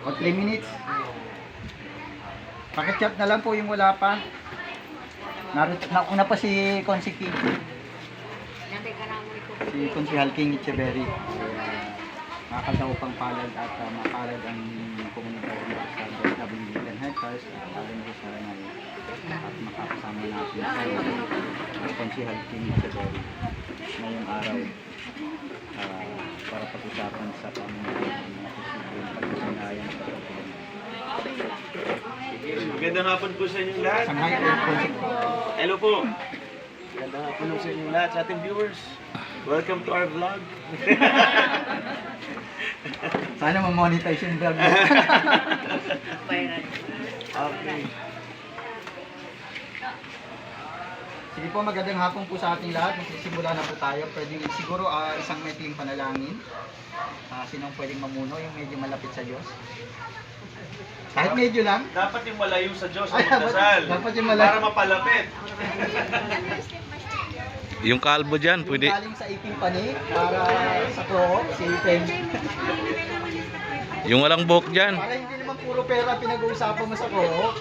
O 3 minutes. Pakichat na lang po yung wala pa. Nauna pa si Consi King. Si Consihal King Echeverry. Makakadaupang palad at mapalad ang komunidad sa WBN Headcast. Alam ko sa at makakasama natin si Consihal King Echeverry ngayong araw para pag-usapan sa pamumuhay ng mga posibleng pag-usanayan sa pagkakulang. Magandang hapon po sa inyong lahat. Sanghay po, Consi. Hello po. Magandang hapon po sa inyong lahat, sa ating viewers. Welcome to our vlog. Sana ma-monetize yung vlog mo. Okay. Sige po, magandang hapon po sa ating lahat. Magsisimula na po tayo. Pwede siguro isang maikling panalangin. Sinong pwedeng mamuno, yung medyo malapit sa Diyos? Kahit medyo lang. Dapat yung malayo sa Diyos Ay, ang magdasal. dapat yung malayo. Para mapalapit. Yung kalbo dyan, Yung pwede. galing sa iping pani para sa ko, si Ipeng. Yung walang buhok dyan. Para hindi naman puro pera pinag-uusapan mo sa ko.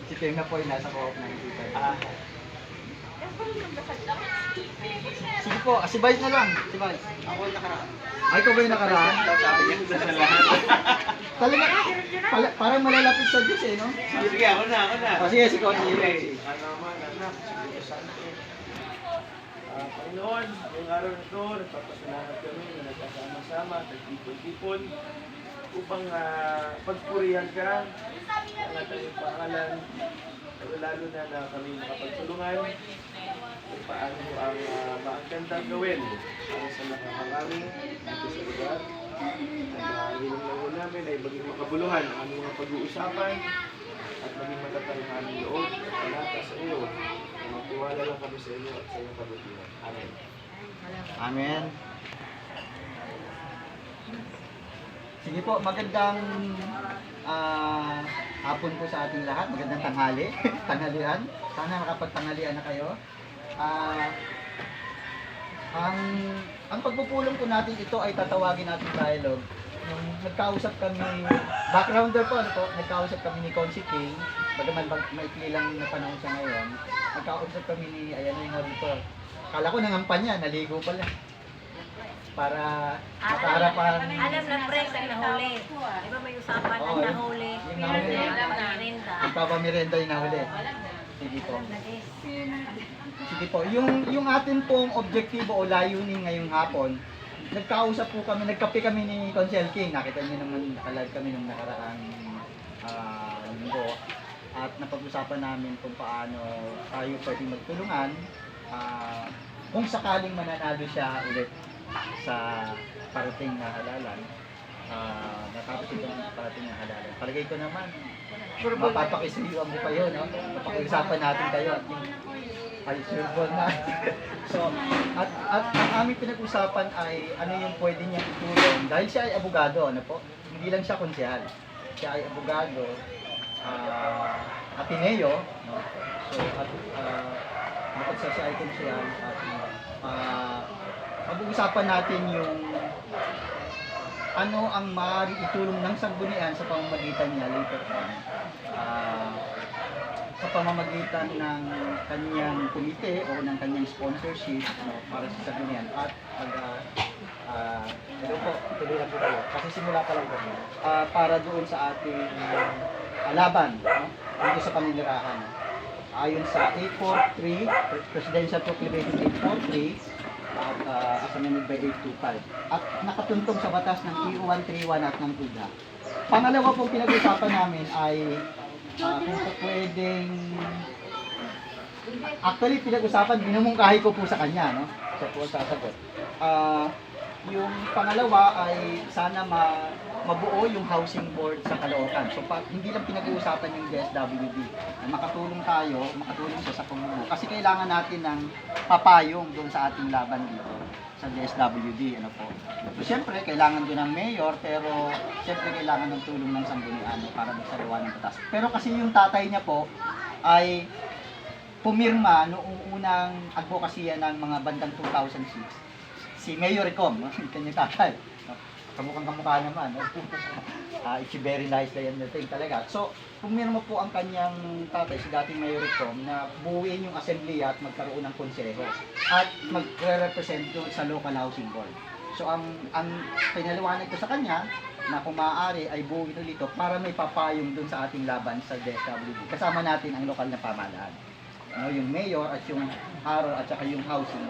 Si Ipeng na po yung nasa ko ng Ipeng. Sige po, si Vice na lang. Si Vice. Ako yung nakaraan. Ay, ikaw ba yung nakaraan? Sabi niya sa lahat. Talaga, parang malalapit sa Diyos eh, no? Sige, ako na. O sige, si Connie. Okay. Ano man, anak, sige sa Panginoon, ngayong araw na ito, nagpapasalamat kami na nagkasama-sama, nagtipon-tipon, upang pagpurihan ka ang ating pangalan, lalo na kami makapagtulungan kung paano ang maagandang gawin para sa nakakami dito sa lugar. At hinong namin ay maging makabuluhan ang aming mga pag-uusapan at maging matatag ang aming loob at palata sa iyo. Magtiwala lang kami sa iyo at sa iyong kabutihan. Amen. Amen. Sige po, magandang hapon po sa ating lahat. Magandang tanghali. Tanghalian. Sana makapagtanghalian na kayo. Ang pagpupulong po natin ito ay tatawagin natin dialogue. Nung nagkausap kami, backgrounder po, ano po, nagkausap kami ni Consi King, bagaman maikli lang na panahon siya ngayon, nagkausap kami ni, ayan yung auditor. Kala ko nangampan niya, naligo pala. Para makaharapan. Alam na pre, sa nahuli. Di ba may usapan Oo, na nahuli? yung nahuli. Merinda. Ang papamirenda yung nahuli. Sige po. Sige po. Yung atin pong objektibo o layunin ngayong hapon, nagkausap po kami, nagkape kami ni Consihal King. Nakita niyo naman, nakalive kami nung nakaraang linggo. At napag-usapan namin kung paano tayo pwedeng magtulungan kung sakaling mananalo siya ulit sa parating na halalan. Natapos ito ng parating na halalan. Palagay ko naman, mapapakisuyuan mo pa yun, no? Mapag-usapan natin kayo at yung ay sure na. So, at ang aming pinag-usapan ay ano yung pwede niyang itulong dahil siya ay abogado, ano po? Hindi lang siya konsehal. Siya ay abogado, Ateneo, no? So, at bukod sa siya ay konsehal at pag-uusapan natin yung ano ang maaaring itulong ng sanggunian sa pamamagitan niya later on. Sa pamamagitan ng kanyang komite o ng kanyang sponsorship, no, para sa sanggunian at hello po, tuloy lang po tayo. Kasi simula pa lang po. Para doon sa ating laban, no, dito sa paninirahan. Ayon sa 843, Presidential Proclamation 843, at amended by 825. At nakatuntong sa batas ng EU 131 at ng TUDA. Pangalawa pong pinag-usapan namin ay kung pwedeng actually pinag-usapan, binumungkahi ko po sa kanya, no? Siya po ang sasagot. Yung pangalawa ay sana mabuo yung housing board sa Caloocan. So hindi lang pinag-uusapan yung DSWD. Makatulong tayo, makatulong siya sa pamumuno. Kasi kailangan natin ng papayong doon sa ating laban dito sa DSWD, ano po. So syempre kailangan din ng mayor, pero syempre kailangan ng tulong ng sanggunian para magsagawa ng batas. Pero kasi yung tatay niya po ay pumirma noong unang advokasya ng mga bandang 2006. Si Mayor Ecom, kanyang tatay. Kamukhang kamukha naman. No? It's very nice na yan thing talaga. So, pumirma po ang kanyang tatay, si dating Mayor Tom, na buuin yung assembly at magkaroon ng konseho at magre-represent doon sa local housing board. So, ang pinaliwanag ko sa kanya na kung maaari ay buuin ulit ito para may papayong doon sa ating laban sa DSWD. Kasama natin ang lokal na pamahalaan. No, yung mayor at yung haro at saka yung housing.